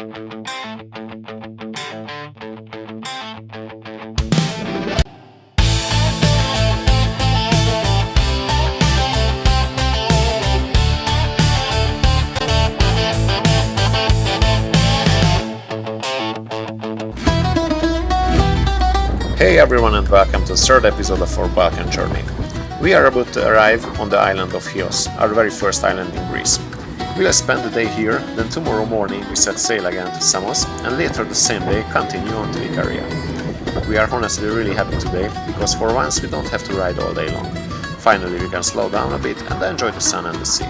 Hey everyone and welcome to the third episode of our Balkan journey. We are about to arrive on the island of Chios, our very first island in Greece. We'll spend the day here, then tomorrow morning we set sail again to Samos, and later the same day continue on to Ikaria. We are honestly really happy today, because for once we don't have to ride all day long. Finally we can slow down a bit and enjoy the sun and the sea.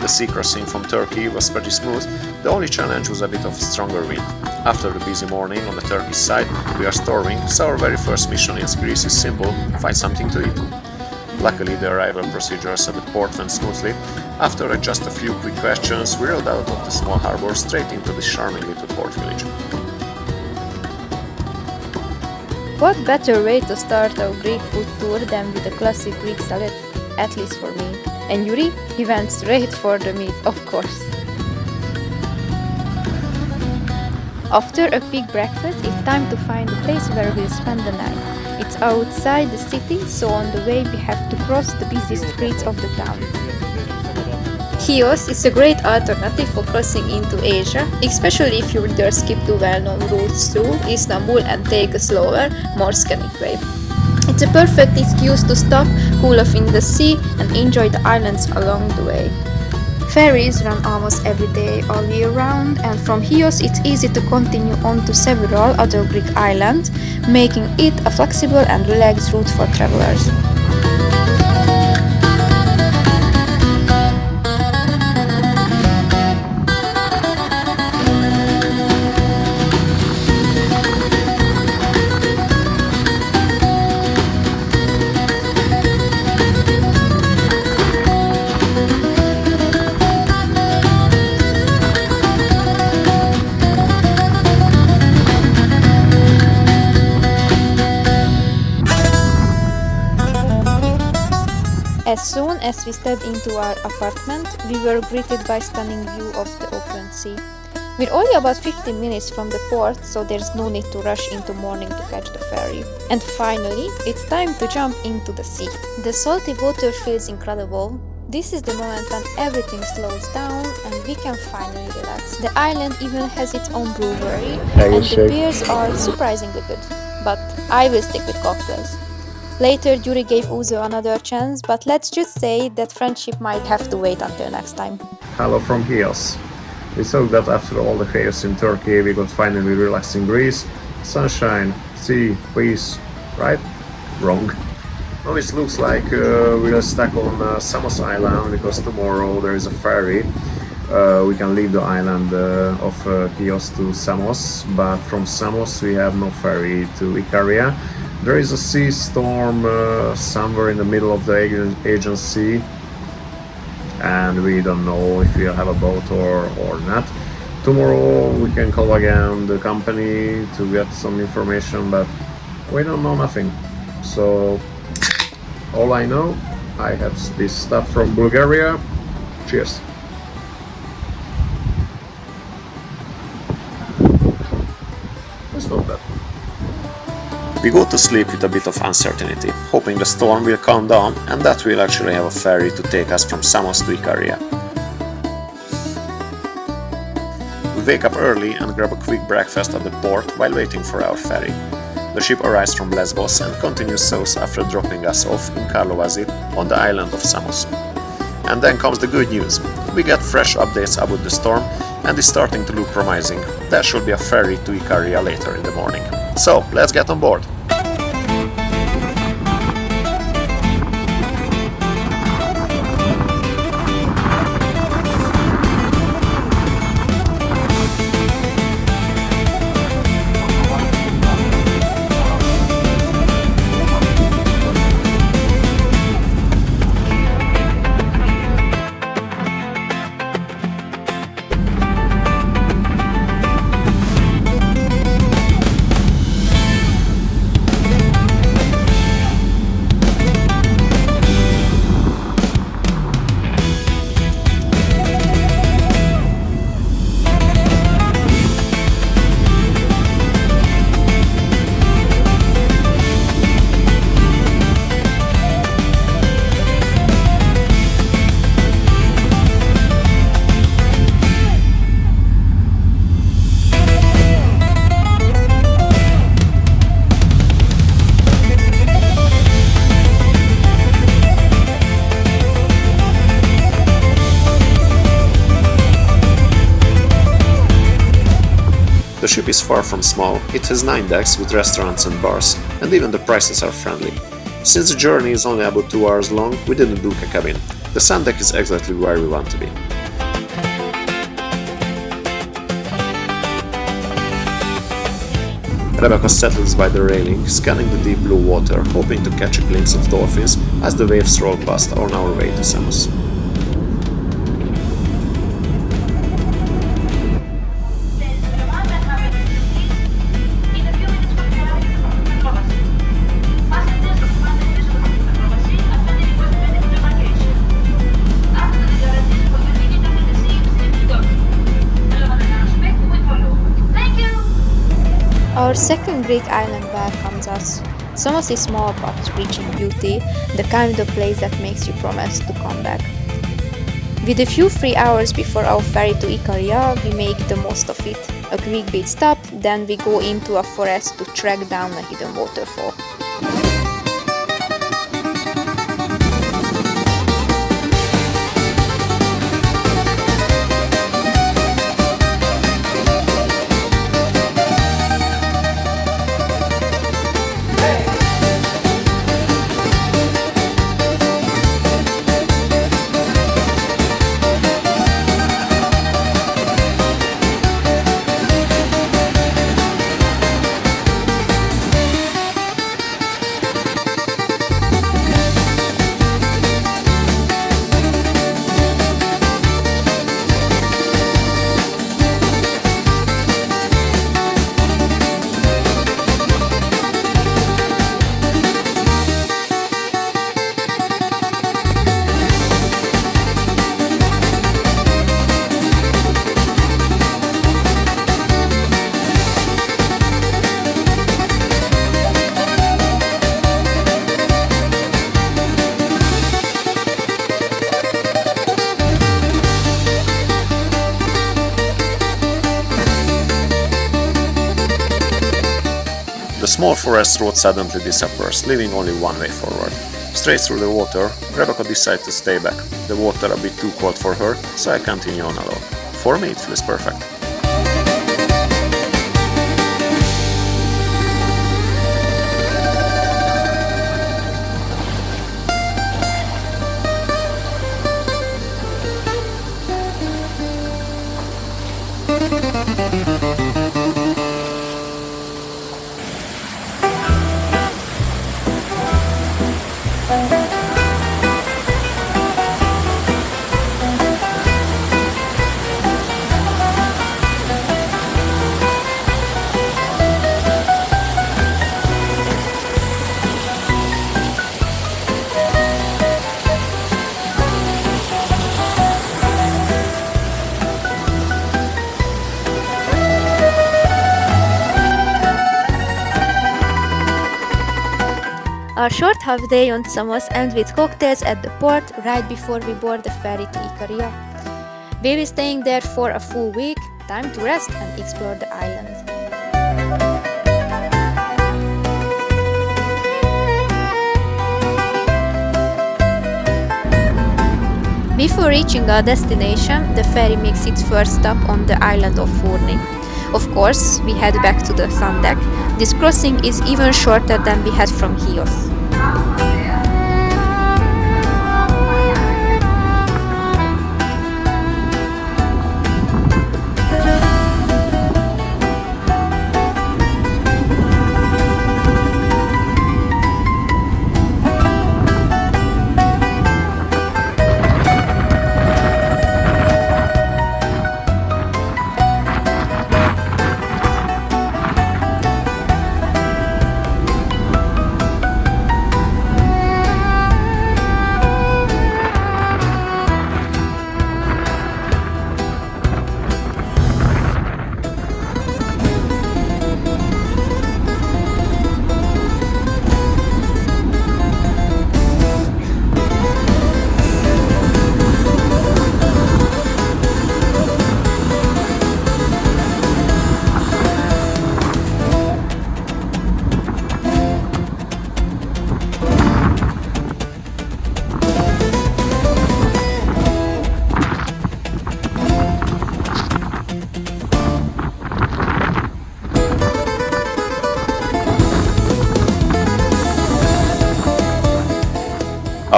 The sea crossing from Turkey was pretty smooth, the only challenge was a bit of stronger wind. After the busy morning on the Turkish side, we are starving, so our very first mission in Greece is simple: find something to eat. Luckily the arrival procedures at the port went smoothly. After just a few quick questions, we rode out of the small harbour straight into this charming little port village. What better way to start our Greek food tour than with a classic Greek salad, at least for me. And Yuri, he went straight for the meat, of course. After a quick breakfast, it's time to find the place where we'll spend the night. It's outside the city, so on the way we have to cross the busy streets of the town. Chios is a great alternative for crossing into Asia, especially if you dare skip the well-known routes through Istanbul and take a slower, more scenic way. It's a perfect excuse to stop, cool off in the sea, and enjoy the islands along the way. Ferries run almost every day all year round, and from Chios it's easy to continue on to several other Greek islands, making it a flexible and relaxed route for travelers. As soon as we stepped into our apartment, we were greeted by a stunning view of the open sea. We're only about 15 minutes from the port, so there's no need to rush into morning to catch the ferry. And finally, it's time to jump into the sea. The salty water feels incredible. This is the moment when everything slows down and we can finally relax. The island even has its own brewery, and the beers are surprisingly good. But I will stick with cocktails. Later, Yuri gave Uzo another chance, but let's just say that friendship might have to wait until next time. Hello from Chios. We thought that after all the chaos in Turkey we could finally relax in Greece. Sunshine, sea, peace, right? Wrong. Now it looks like we are stuck on Samos island because tomorrow there is a ferry. We can leave the island of Chios to Samos, but from Samos we have no ferry to Ikaria. There is a sea storm somewhere in the middle of the Aegean Sea, and we don't know if we'll have a boat or not. Tomorrow we can call again the company to get some information, but we don't know nothing. So all I know, I have this stuff from Bulgaria. Cheers! It's not bad. We go to sleep with a bit of uncertainty, hoping the storm will calm down and that we'll actually have a ferry to take us from Samos to Ikaria. We wake up early and grab a quick breakfast at the port while waiting for our ferry. The ship arrives from Lesbos and continues south after dropping us off in Karlovy on the island of Samos. And then comes the good news. We get fresh updates about the storm and it's starting to look promising. There should be a ferry to Ikaria later in the morning. So, let's get on board! ship is far from small, it has 9 decks with restaurants and bars, and even the prices are friendly. Since the journey is only about 2 hours long, we didn't book a cabin. The sun deck is exactly where we want to be. Rebecca settles by the railing, scanning the deep blue water, hoping to catch a glimpse of dolphins as the waves roll past on our way to Samos. Our second Greek island welcomes us. Samos is small but rich in beauty, the kind of place that makes you promise to come back. With a few free hours before our ferry to Ikaria, we make the most of it. A Greek beach stop, then we go into a forest to track down a hidden waterfall. The small forest road suddenly disappears, leaving only one way forward. Straight through the water, Rebecca decides to stay back. The water a bit too cold for her, so I continue on alone. For me, it feels perfect. Our short half day on Samos ends with cocktails at the port right before we board the ferry to Ikaria. We'll be staying there for a full week, time to rest and explore the island. Before reaching our destination, the ferry makes its first stop on the island of Fourni. Of course, we head back to the sun deck. This crossing is even shorter than we had from Chios.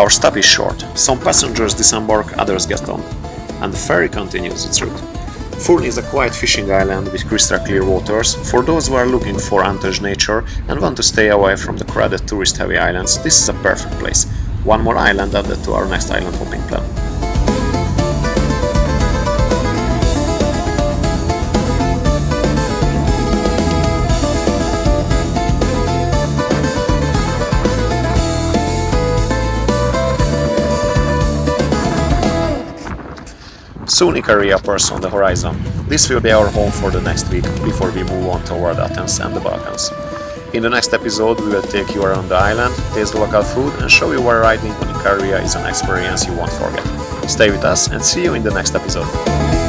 Our stop is short. Some passengers disembark, others get on, and the ferry continues its route. Fourni is a quiet fishing island with crystal clear waters. For those who are looking for untouched nature and want to stay away from the crowded tourist heavy islands, this is a perfect place. One more island added to our next island hopping plan. Soon Ikaria appears on the horizon. This will be our home for the next week before we move on toward Athens and the Balkans. In the next episode we will take you around the island, taste local food and show you why riding on Ikaria is an experience you won't forget. Stay with us and see you in the next episode.